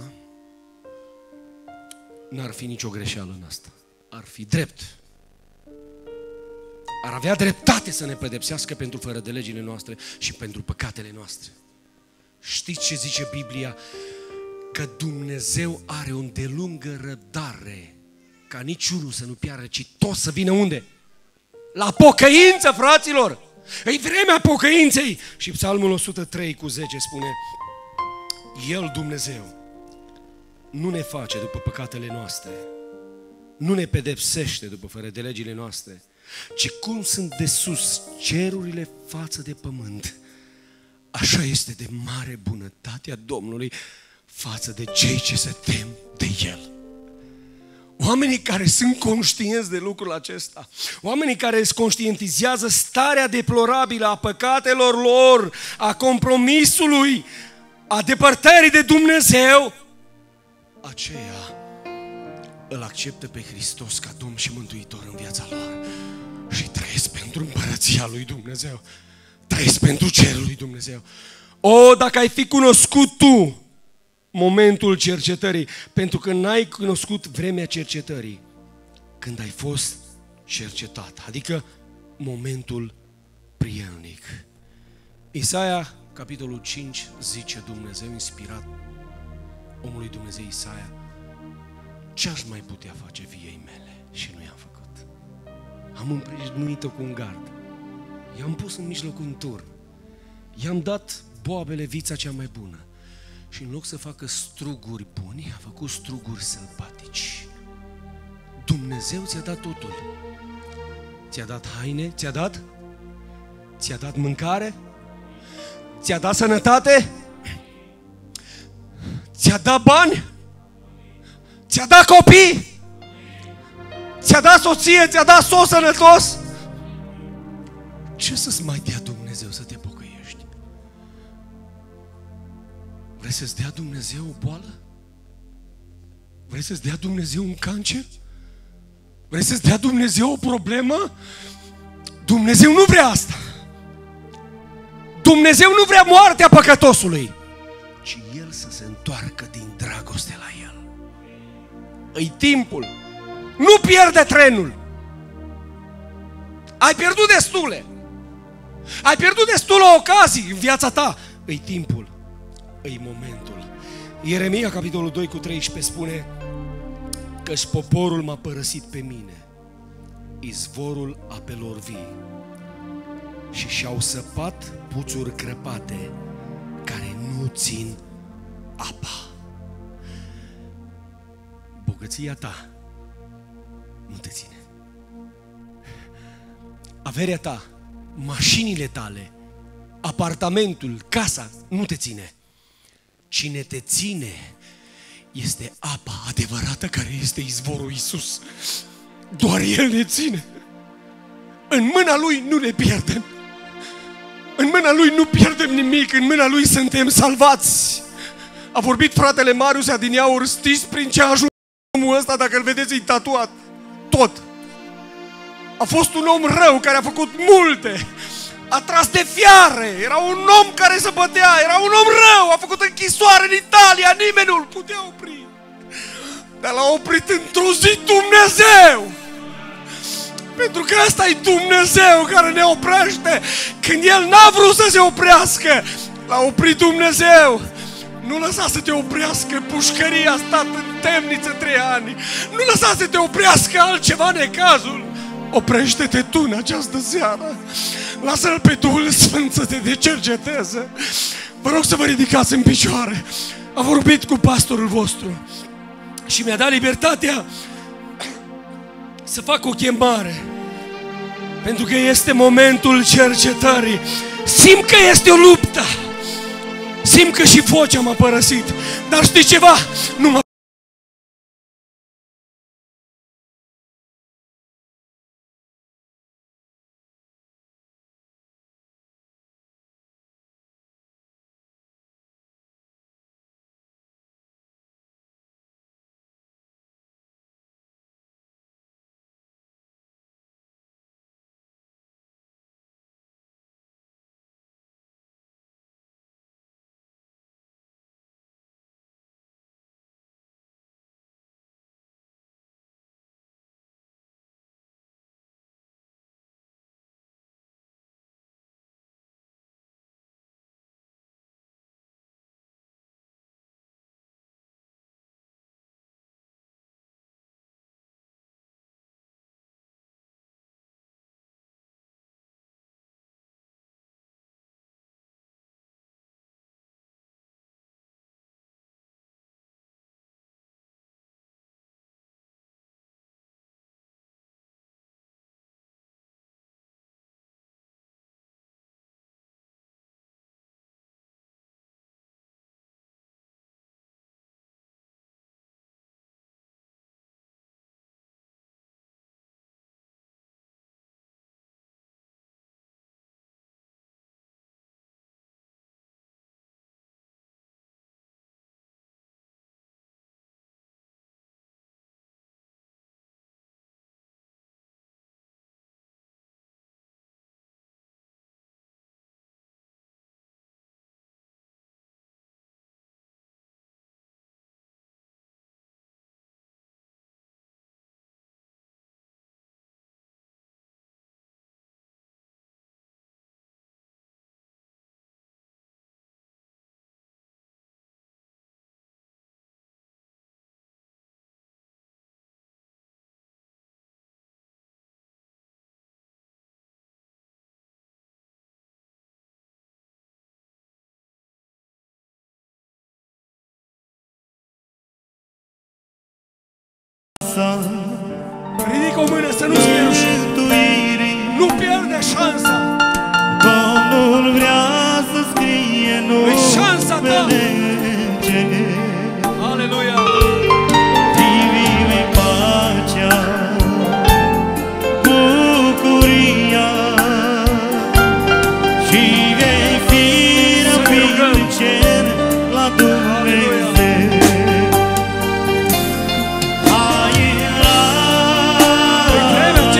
n-ar fi nicio greșeală în asta. Ar fi drept. Ar avea dreptate să ne pedepsească pentru fără de legile noastre și pentru păcatele noastre. Știți ce zice Biblia? Că Dumnezeu are o îndelungă răbdare, ca niciunul să nu piară, ci toți să vină unde? La pocăință, fraților! E vremea pocăinței! Și Psalmul 103:10 spune: El, Dumnezeu, nu ne face după păcatele noastre, nu ne pedepsește după fără de legile noastre, ci cum sunt de sus cerurile față de pământ, așa este de mare bunătatea Domnului față de cei ce se tem de El. Oamenii care sunt conștienți de lucrul acesta, oamenii care îți conștientizează starea deplorabilă a păcatelor lor, a compromisului, a depărtării de Dumnezeu, aceea îl acceptă pe Hristos ca Domn și Mântuitor în viața lor și trăiesc pentru împărăția lui Dumnezeu, trăiesc pentru cerul lui Dumnezeu. O, dacă ai fi cunoscut tu momentul cercetării, pentru că n-ai cunoscut vremea cercetării, când ai fost cercetat, adică momentul prielnic. Isaia, capitolul 5, zice Dumnezeu, inspirat omului Dumnezeu Isaia, ce-aș mai putea face viei mele și nu i-am făcut? Am împrejmuit-o cu un gard, i-am pus în mijlocul un turn, i-am dat boabele vița cea mai bună și în loc să facă struguri buni, a făcut struguri sălbatici. Dumnezeu ți-a dat totul. Ți-a dat haine, ți-a dat mâncare, ți-a dat sănătate, ți-a dat bani, ți-a dat copii, ți-a dat soție, ți-a dat soț sănătos. Ce să-ți mai dea Dumnezeu să te pocăiești? Vrei să-ți dea Dumnezeu o boală? Vrei să-ți dea Dumnezeu un cancer? Vrei să-ți dea Dumnezeu o problemă? Dumnezeu nu vrea asta. Dumnezeu nu vrea moartea păcătosului, ci El să se întoarcă din dragoste la El. Îi timpul. Nu pierde trenul. Ai pierdut destule. Ai pierdut destule ocazii în viața ta. Îi timpul. Îi momentul. Ieremia, capitolul 2 cu 13 spune: căci poporul m-a părăsit pe mine, izvorul apelor vii, și și-au săpat puțuri crăpate care nu țin apa. Bogăția ta nu te ține. Averea ta, mașinile tale, apartamentul, casa nu te ține. Cine te ține este apa adevărată care este izvorul Iisus. Doar El ne ține. În mâna Lui nu ne pierdem. În mâna Lui nu pierdem nimic. În mâna Lui suntem salvați. A vorbit fratele Marius adineauri, știți prin ce a ajuns omul ăsta? Dacă îl vedeți, e tatuat tot. A fost un om rău care a făcut multe. A tras de fiare. Era un om care se bătea. Era un om rău. A făcut închisoare în Italia. Nimeni nu-l putea opri. Dar l-a oprit într-o zi Dumnezeu. Pentru că ăsta e Dumnezeu care ne oprește. Când El n-a vrut să se oprească, l-a oprit Dumnezeu. Nu lăsa să te oprească pușcăria, a stat în temniță 3 ani. Nu lăsa să te oprească altceva, necazul. Oprește-te tu în această seară. Lasă-L pe Duhul Sfânt să te decerceteze. Vă rog să vă ridicați în picioare. Am vorbit cu pastorul vostru și mi-a dat libertatea să fac o chemare. Pentru că este momentul cercetării. Simt că este o luptă. Simt că și vocea m-a părăsit. Dar știi ceva? Nu m-a șansa Ridică o mână să nu-ți fie rușine. mântuirii. Nu pierde șansa. Domnul vrea să scrie șansa ta. numele în cer. Aleluia! Privi pacea, bucuria și vei fi răpit în cer la Dumnezeu.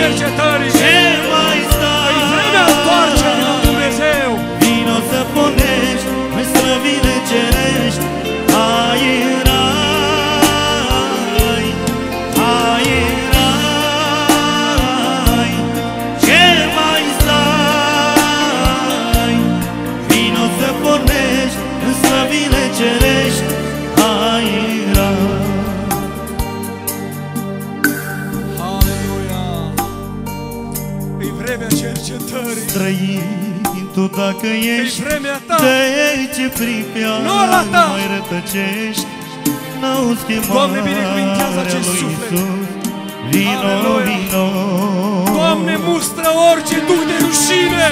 Cercetării. Ce mai stai? E vremea întoarcerii la Dumnezeu. Vino să pornești, mai slăvile cerești. Hai în rai, hai în rai. Ce mai stai? Vino să pornești, în slăvile cerești. Hai în rai. Vremea cercetării. Străin, tu dacă ești, E vremea ta. de ce pripea Nora ta. mai rătăcești? N-auzi Doamne, binecuvintează chemarea acest lui suflet. Iisus. Vino, Aleluia. vino. Doamne, mustră orice duh de rușine.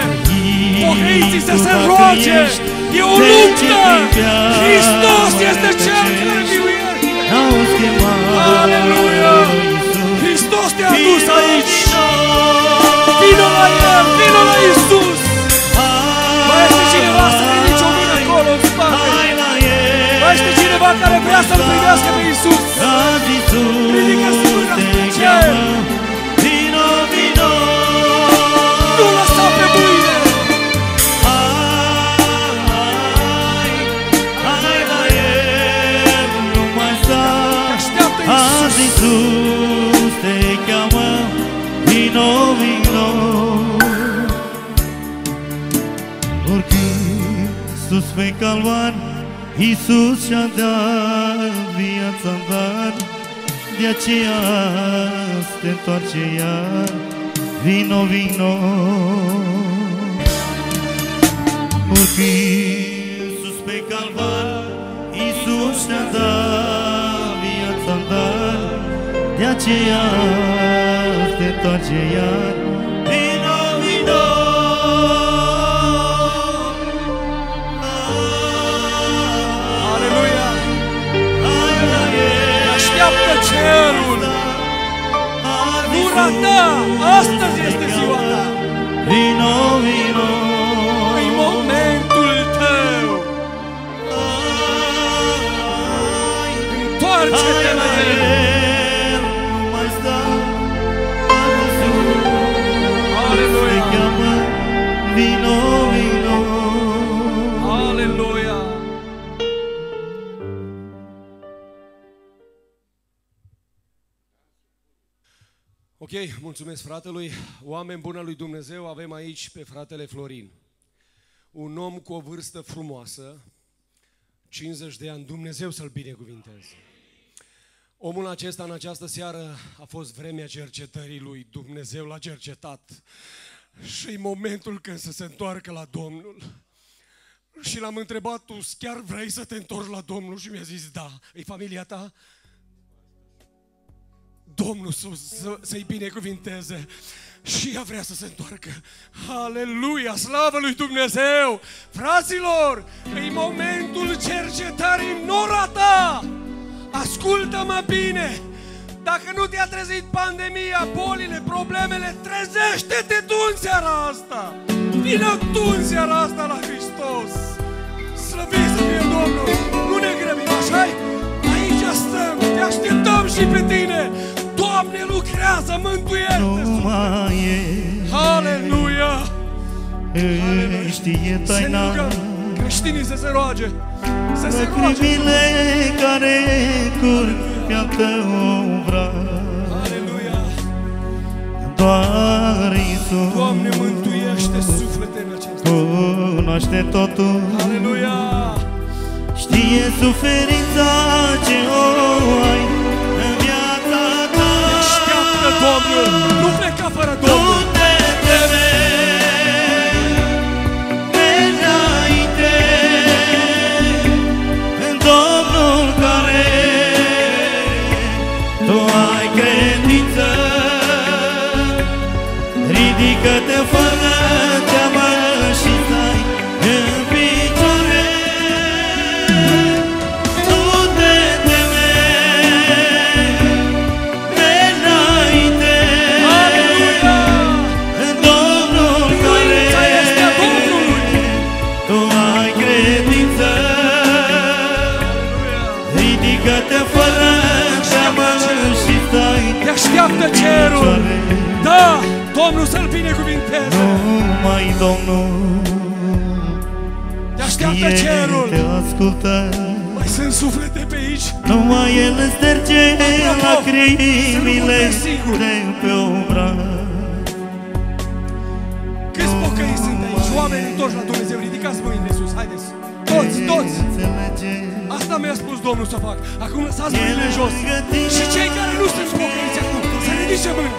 Pocăiții să Tu se dacă roage. ești, E o de ce luptă. pripea Hristos mai este Cel care rătăcești? miluiește. N-auzi chemarea Aleluia. lui Iisus. Hristos te-a adus Vino, aici. vino. Vino la El, vino la Iisus. Mai este cineva să ridice o mână acolo în spate? Hai la El. Mai este cineva care vrea să-L privească pe Iisus? Ridică-ți mâna spre cer. Vino, vino. Nu lăsa pe mâine. Hai la El, nu mai sta. Te așteaptă Azi Iisus. Iisus te cheamă. Vino, vino. Oricând sus pe calvar, Iisus și-a dat viața în dar. De aceea te întoarce iar. Vino, vino. Oricând sus pe calvar, Iisus și-a dat viața în dar. De aceea te întoarce iar. Vino, vino. Aleluia. Hai la El. Te așteaptă cerul. Ura ta. Astăzi este ziua ta. Vino, vino. E momentul tău. Întoarce-te la El. Nu mai sta. Aleluia. Vino, vino. Aleluia. Ok, mulțumesc fratelui. Oameni buni al lui Dumnezeu, avem aici pe fratele Florin. Un om cu o vârstă frumoasă, 50 de ani, Dumnezeu să-l binecuvinteze. Omul acesta în această seară a fost vremea cercetării lui, Dumnezeu l-a cercetat. Și e momentul când să se întoarcă la Domnul. Și l-am întrebat, tu chiar vrei să te întorci la Domnul? Și mi-a zis, da. E familia ta? Domnul să-i binecuvinteze. Și ea vrea să se întoarcă. Aleluia, slavă lui Dumnezeu! Fraților, e momentul cercetării în ora ta! Ascultă-mă bine! Dacă nu te-a trezit pandemia, bolile, problemele, trezește-te tu în seara asta! Vină tu în seara asta la Hristos! Slăvit să fie Domnul! Nu ne grăbim, așa-i? Aici stăm, te așteptăm și pe tine! Doamne, lucrează, mântuiește! Nu mai e. Aleluia! Știe Să ne taina. rugăm, creștinii să se roage! Să se roage! Lacrimile care curg pe-al tău braț. Aleluia! Doar Iisus Doamne, mântuiește sufletele acestea! cunoaște totul. Aleluia! Știe suferința ce o ai în viața ta. Așteaptă Domnul! Nu pleca fără Nu Domnul! te teme, mergi înainte în Domnul care tu ai crezut. ridică-te fără teamă și stai. Te așteaptă cerul. Da, Domnul să-L binecuvinteze. Numai Domnul Te așteaptă știe, cerul. te ascultă. Mai sunt suflete pe aici. Numai El îți sterge Apropo, lacrimile să nu sigur. de pe obraz. Câți pocăiți sunt aici? Oameni întorși la Dumnezeu. Ridicați mâinile sus. Haideți. Toți, toți. Asta mi-a spus Domnul să fac. Acum lăsați mâinile jos. Și cei care nu sunt pocăiți acum, să ridice mâna.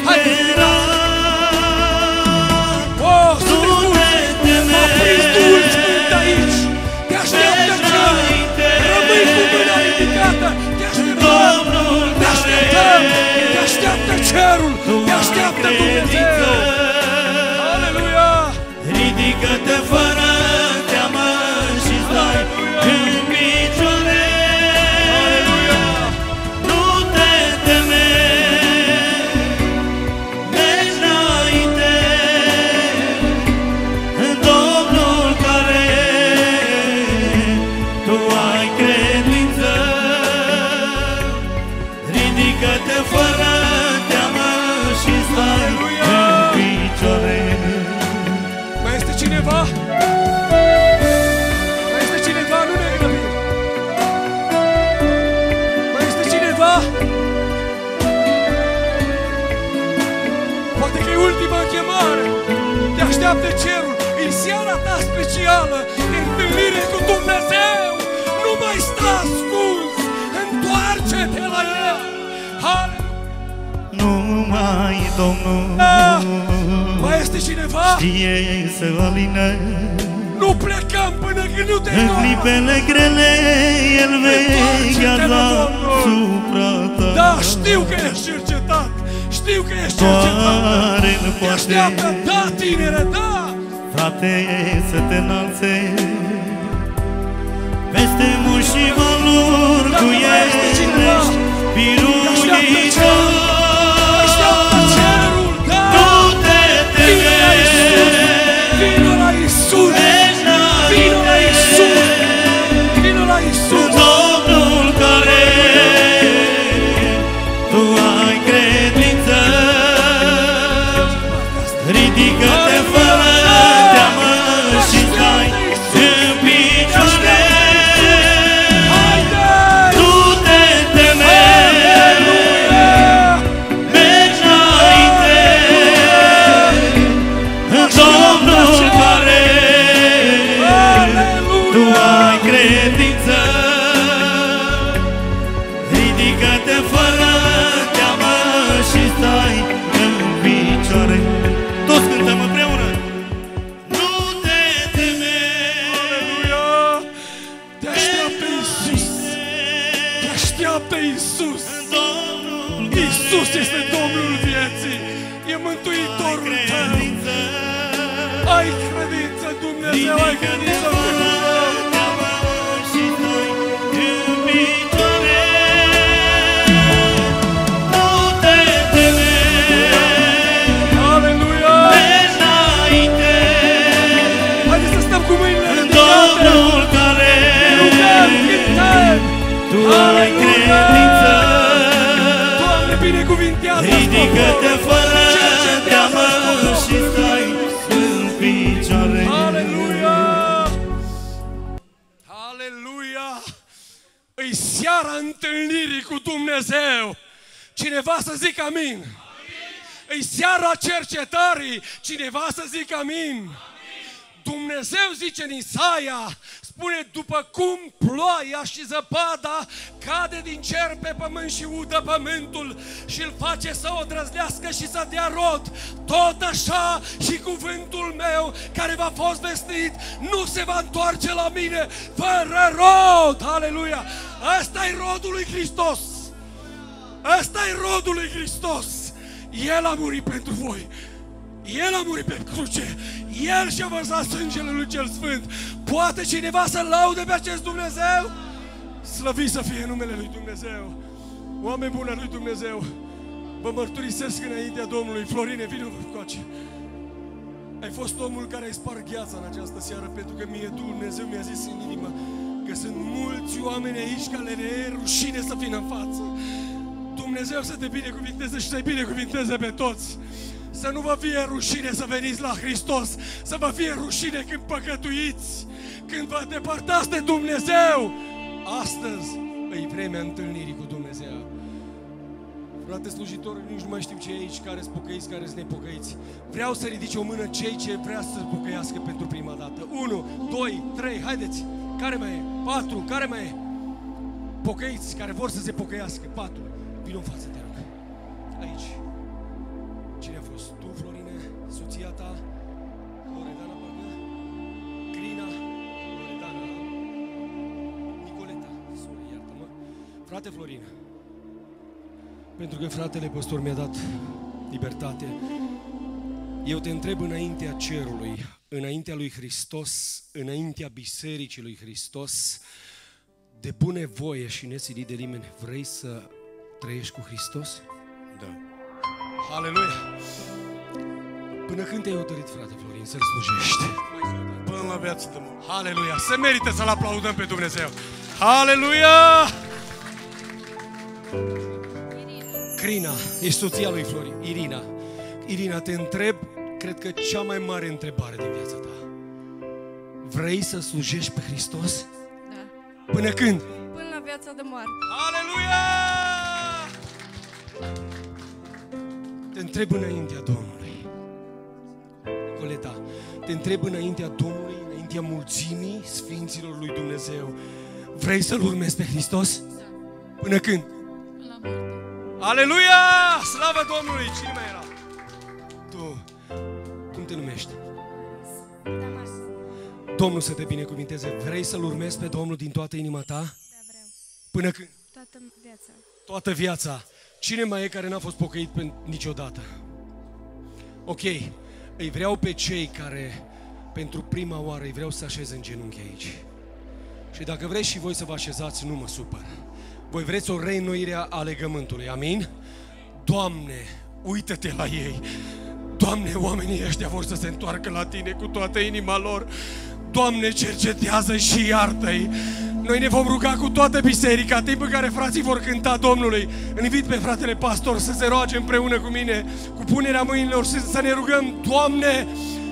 Haideți, ridicați. Oh, sunt mulți. M-a prins Duhul Sfânt aici. Te așteaptă cerul. Rămâi cu mâna ridicată. Te așteptăm. Te așteptăm. Te așteaptă cerul. Te așteaptă Dumnezeu. Aleluia. Ridică-te fără teamă și stai în picioare. Nu te teme, mergi înainte în Domnul care tu ai credință. Ridică-te fără teamă și stai în picioare. Mai este cineva? Mai este cineva? Nu ne grăbim. Mai este cineva? Poate că e ultima chemare. Te așteaptă cerul. E seara ta specială de întâlnire cu Dumnezeu. Nu mai sta ascuns. Întoarce-te la El. Numai Domnul Mai este cineva? știe să alină. Nu plecăm până când nu te În întorci. clipele grele El veghează asupra ta. Da, știu că ești cercetat. Știu că ești cercetat. Doar-l Te așteaptă, poate, da, tinere, da. frate, să te înalțe peste munți și valuri. Dacă Cu mai este cineva, ești biruitor. Așteaptă cerul, da. Nu te Vino la Iisus. Vino la Iisus. Vino la Iisus. Vino la Iisus. Domnul care tu ai credință. Ridică-te fără teamă și stai în picioare. Nu te teme, mergi înainte în Domnul care tu ai credință. Ridică-te fără teamă și stai în picioare. Toți cântăm împreună. Nu te teme. Aleluia! Te așteaptă Iisus. Te așteaptă Iisus. Iisus este Domnul vieții. E Mântuitorul tău. Ai credință în Dumnezeu. Ai credință în Dumnezeu. Aleluia! Haideți să stăm cu mâinile ridicate. Rugăm, cântăm. Tu ai credință. Doamne, binecuvintează. Ridică-te fără teamă și stai în picioare. Aleluia! Aleluia! Îi seara întâlnirii cu Dumnezeu. Cineva să zică amin. Îi seara cercetării. Cineva să zică amin. Dumnezeu zice în Isaia, spune, după cum ploaia și zăpada cade din cer pe pământ și udă pământul și îl face să o drăzlească și să dea rod, tot așa și cuvântul meu care v-a fost vestit nu se va întoarce la mine fără rod. Aleluia! Ăsta-i rodul lui Hristos. Ăsta-i rodul lui Hristos. El a murit pentru voi. El a murit pe cruce. El și-a vărsat sângele lui cel Sfânt. Poate cineva să laude pe acest Dumnezeu? Slăvit să fie numele lui Dumnezeu. Oameni buni al lui Dumnezeu, vă mărturisesc înaintea Domnului. Florine, vină încoace. Ai fost omul care ai spart gheața în această seară, pentru că mie Dumnezeu mi-a zis în inimă că sunt mulți fi oameni aici care le e rușine să vină în față. Dumnezeu să te binecuvinteze și să-i binecuvinteze pe toți. Să nu vă fie rușine să veniți la Hristos, să vă fie rușine când păcătuiți, când vă depărtați de Dumnezeu. Astăzi e vremea întâlnirii cu Dumnezeu. Frate slujitor, nici nu mai știu ce e aici, care sunt pocăiți, care sunt nepocăiți. Vreau să ridice o mână cei ce vrea să pocăiască pentru prima dată. 1, 2, 3, haideți! Care mai e? 4, care mai e? Pocăiți, care vor să se pocăiască. 4. Vino în față, te rog. Aici. Cine a fost? Tu, Florine? Soția ta? Loredana, parcă? Crina? Loredana? Nicoleta? Sorry, iartă-mă. Frate Florin, pentru că fratele păstor mi-a dat libertate, eu te întreb înaintea cerului, înaintea lui Hristos, înaintea bisericii lui Hristos, de bunăvoie și neținit de nimeni, vrei să trăiești cu Hristos? Da. Aleluia! Până când te-ai hotărât, frate Florin, să-L slujești? Până la viață de mult. Aleluia! Se merită să-L aplaudăm pe Dumnezeu! Aleluia! Crina, ești soția lui Florin, Irina. Irina, te întreb, cred că cea mai mare întrebare din viața ta. Vrei să slujești pe Hristos? Da. Până când? Până la viața de moarte. Aleluia! Te întreb înaintea Domnului. Coleta, te întreb înaintea Domnului, înaintea mulțimii Sfinților lui Dumnezeu. Vrei să-L urmezi pe Hristos? Da. Până când? Până la moarte. Aleluia! Slavă Domnului! Cine mai era? Tu. Cum te numești? Damas. Domnul să te binecuvinteze. Vrei să-L urmezi pe Domnul din toată inima ta? Da, vreau. Până când? Toată viața. Toată viața. Cine mai e care n-a fost pocăit niciodată? Ok. Îi vreau pe cei care pentru prima oară îi vreau să așeze în genunchi aici. Și dacă vreți și voi să vă așezați, nu mă supăr. Voi vreți o reînnoire a legământului, amin? Doamne, uită-te la ei. Doamne, oamenii ăștia vor să se întoarcă la Tine cu toată inima lor. Doamne, cercetează și iartă-i. Noi ne vom ruga cu toată biserica, timp în care frații vor cânta Domnului. Îl invit pe fratele pastor să se roage împreună cu mine, cu punerea mâinilor, să ne rugăm. Doamne,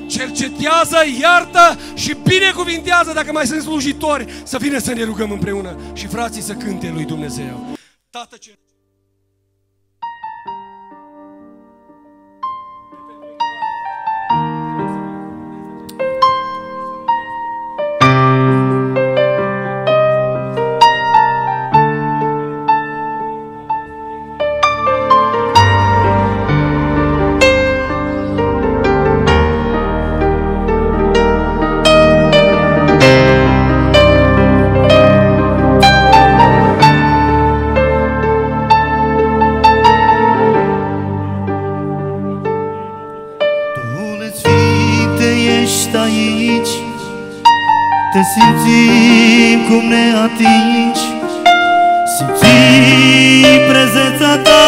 cercetează, iartă și binecuvintează, dacă mai sunt slujitori, să vină să ne rugăm împreună și frații să cânte lui Dumnezeu. Tată cer... Te simțim cum ne atingi, simțim prezența ta,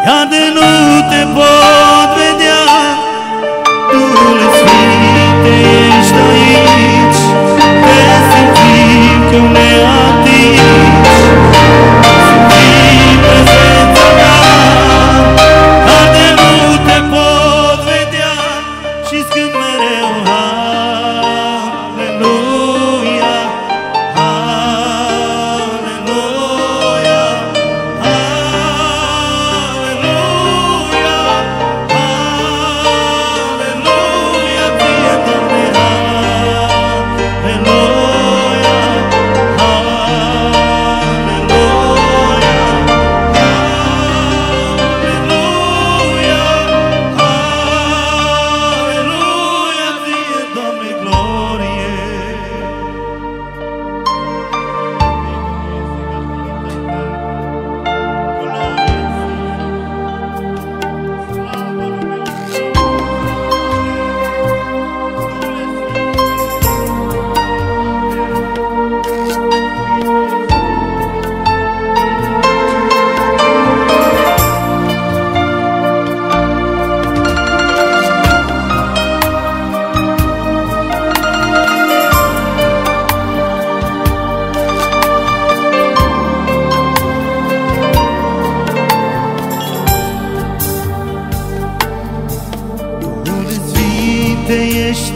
iar de nu te pot vedea. Duhul Sfinte, ești aici, te simțim cum ne atingi, simțim prezența ta, iar de nu te pot vedea și-ți cânt mereu.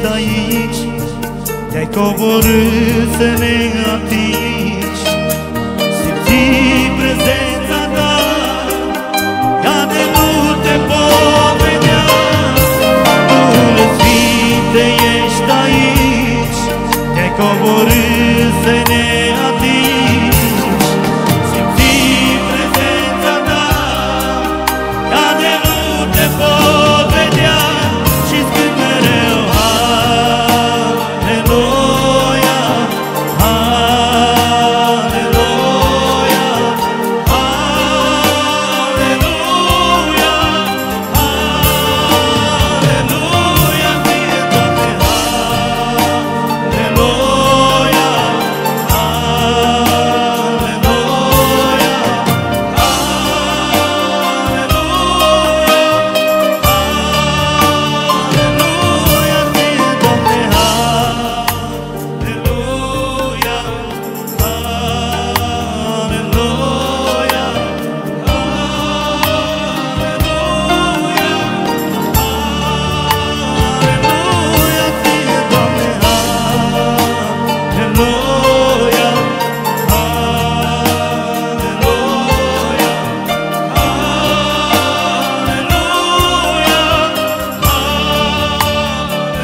ești aici, te-ai coborât să ne atingi. Simți prezența ta, ea de nu te pot vedea. Duhul Sfinte, ești aici, te-ai coborât să ne atingi. Simți prezența ta, ea de nu te pot vedea. Și-ți cânt mereu Aleluia, Aleluia, Aleluia, Aleluia, fie Doamne, Aleluia, Aleluia, Aleluia, fie Doamne, Aleluia, Aleluia, Aleluia, fie Doamne, Aleluia, Aleluia,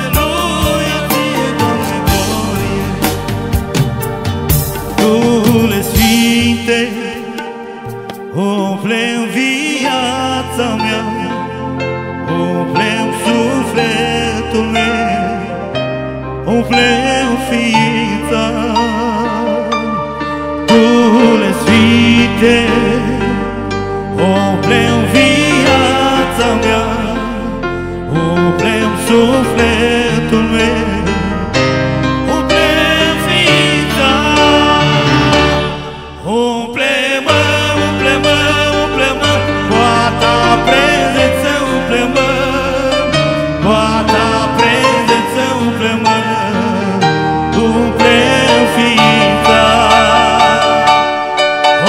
Aleluia, fie Doamne, glorie. Duhule Sfinte, umple-mi viața mea, umple-mi sufletul meu, umple-mi ființa. Duhule Sfinte, umple-mi viața mea, umple-mi sufletul meu, umple-mi ființa. Umple-mă, umple-mă, umple-mă, cu a ta prezență, umple-mă, cu a ta prezență, umple-mă, umple-mi ființa.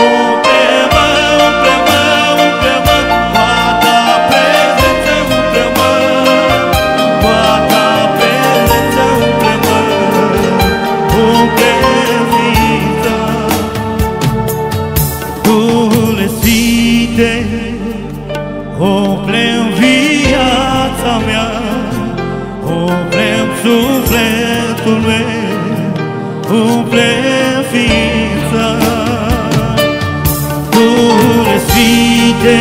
Umple-mă, umple-mă, umple-mă, cu a ta prezență, umple-mă, cu a ta prezență, umple-mă, umple-mi ființa. Duhule Sfinte, umple-mi viața mea, umple-mi sufletul meu, umple-mi ființa. Duhule Sfinte,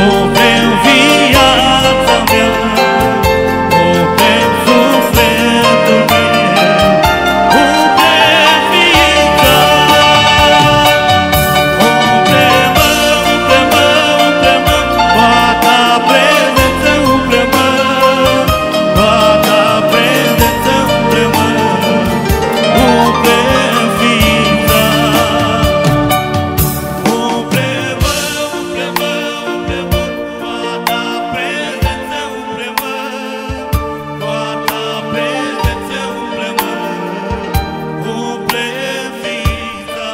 umple-mi viața mea, umple-mi sufletul meu, umple-mi ființa. Umple-mă, umple-mă, umple-mă, cu a ta prezență, umple-mă, cu a ta prezență, umple-mă, umple-mi ființa. Umple-mă, umple-mă, umple-mă, cu a ta prezență, umple-mă, cu a ta prezență, umple-mă, umple-mi ființa.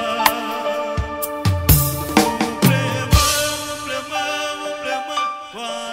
Umple-mă, umple-mă, umple-mă, cu a